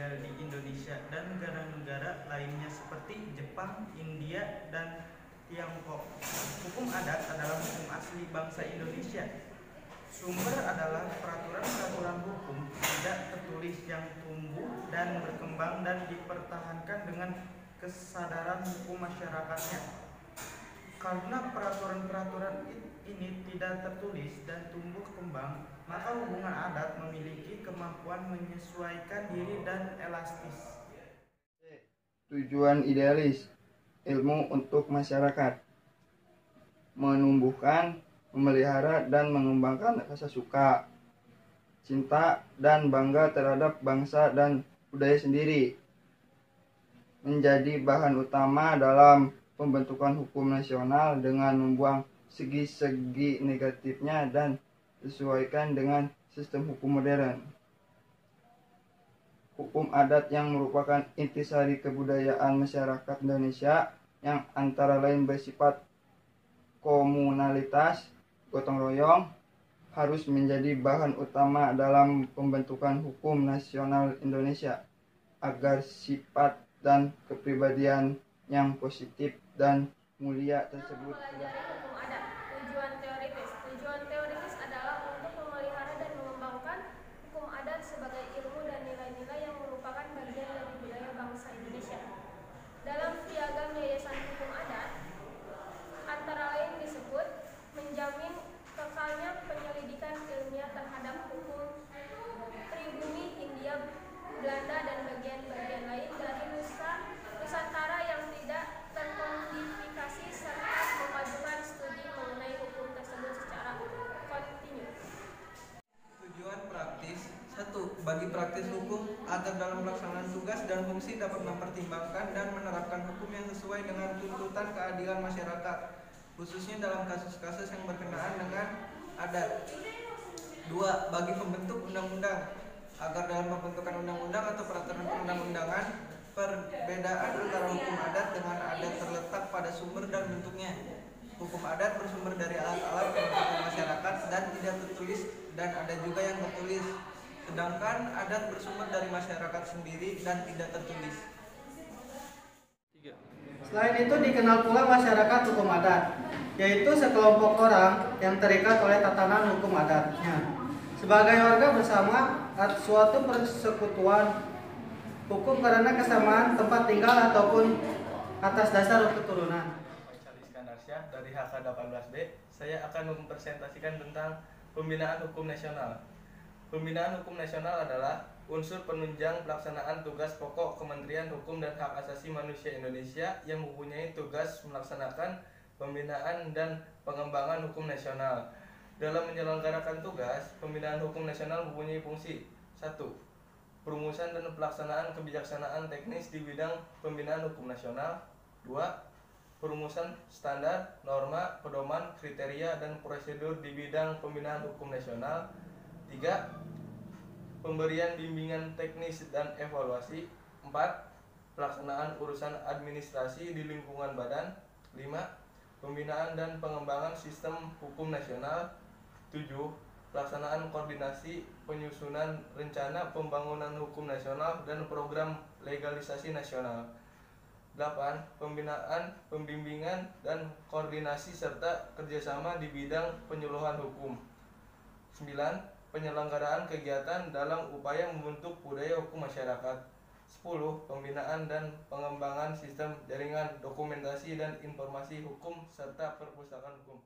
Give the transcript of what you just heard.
tinggal di Indonesia dan negara-negara lainnya seperti Jepang, India, dan Tiongkok. Hukum adat adalah hukum asli bangsa Indonesia. Sumber adalah peraturan-peraturan hukum tidak tertulis yang tumbuh dan berkembang dan dipertahankan dengan kesadaran hukum masyarakatnya. Karena peraturan-peraturan ini tidak tertulis dan tumbuh kembang, maka hubungan adat memiliki kemampuan menyesuaikan diri dan elastis. Tujuan idealis ilmu untuk masyarakat: menumbuhkan, memelihara, dan mengembangkan rasa suka, cinta, dan bangga terhadap bangsa dan budaya sendiri, menjadi bahan utama dalam pembentukan hukum nasional dengan membuang segi-segi negatifnya dan sesuaikan dengan sistem hukum modern. Hukum adat yang merupakan intisari kebudayaan masyarakat Indonesia yang antara lain bersifat komunalitas, gotong royong, harus menjadi bahan utama dalam pembentukan hukum nasional Indonesia agar sifat dan kepribadian yang positif dan mulia tersebut mempelajari hukum adat. Tujuan teoritis adalah untuk memelihara dan mengembangkan hukum adat sebagai ilmu dan nilai-nilai yang merupakan bagian dari budaya bangsa Indonesia. Dalam piagam Yayasan Hukum Adat, antara lain disebut menjamin kekalnya penyelidikan ilmiah terhadap hukum pribumi Hindia Belanda dan bagian-bagian lain dari Nusantara yang tidak terkodifikasi serta memajukan studi mengenai hukum tersebut secara kontinu. Tujuan praktis: 1. Bagi praktis hukum agar dalam pelaksanaan tugas dan fungsi dapat mempertimbangkan dan menerapkan hukum yang sesuai dengan tuntutan keadilan masyarakat, khususnya dalam kasus-kasus yang berkenaan dengan adat. 2. Bagi pembentuk undang-undang agar dalam pembentukan undang-undang atau peraturan perundang-undangan, perbedaan antara hukum adat dengan adat terletak pada sumber dan bentuknya. Hukum adat bersumber dari alat-alat pengetahuan masyarakat dan tidak tertulis, dan ada juga yang tertulis. Sedangkan adat bersumber dari masyarakat sendiri dan tidak tertulis. Selain itu dikenal pula masyarakat hukum adat, yaitu sekelompok orang yang terikat oleh tatanan hukum adatnya sebagai warga bersama atau suatu persekutuan hukum karena kesamaan tempat tinggal ataupun atas dasar keturunan. Dari HK18B, saya akan mempresentasikan tentang pembinaan hukum nasional. Pembinaan hukum nasional adalah unsur penunjang pelaksanaan tugas pokok Kementerian Hukum dan Hak Asasi Manusia Indonesia yang mempunyai tugas melaksanakan pembinaan dan pengembangan hukum nasional. Dalam menyelenggarakan tugas, pembinaan hukum nasional mempunyai fungsi: 1. Perumusan dan pelaksanaan kebijaksanaan teknis di bidang pembinaan hukum nasional. 2. Perumusan standar, norma, pedoman, kriteria, dan prosedur di bidang pembinaan hukum nasional. 3. Pemberian bimbingan teknis dan evaluasi. 4. Pelaksanaan urusan administrasi di lingkungan badan. 5. Pembinaan dan pengembangan sistem hukum nasional. 7. Pelaksanaan koordinasi penyusunan rencana pembangunan hukum nasional dan program legalisasi nasional. 8. Pembinaan, pembimbingan, dan koordinasi serta kerjasama di bidang penyuluhan hukum. 9. Penyelenggaraan kegiatan dalam upaya membentuk budaya hukum masyarakat. 10. Pembinaan dan pengembangan sistem jaringan dokumentasi dan informasi hukum serta perpustakaan hukum.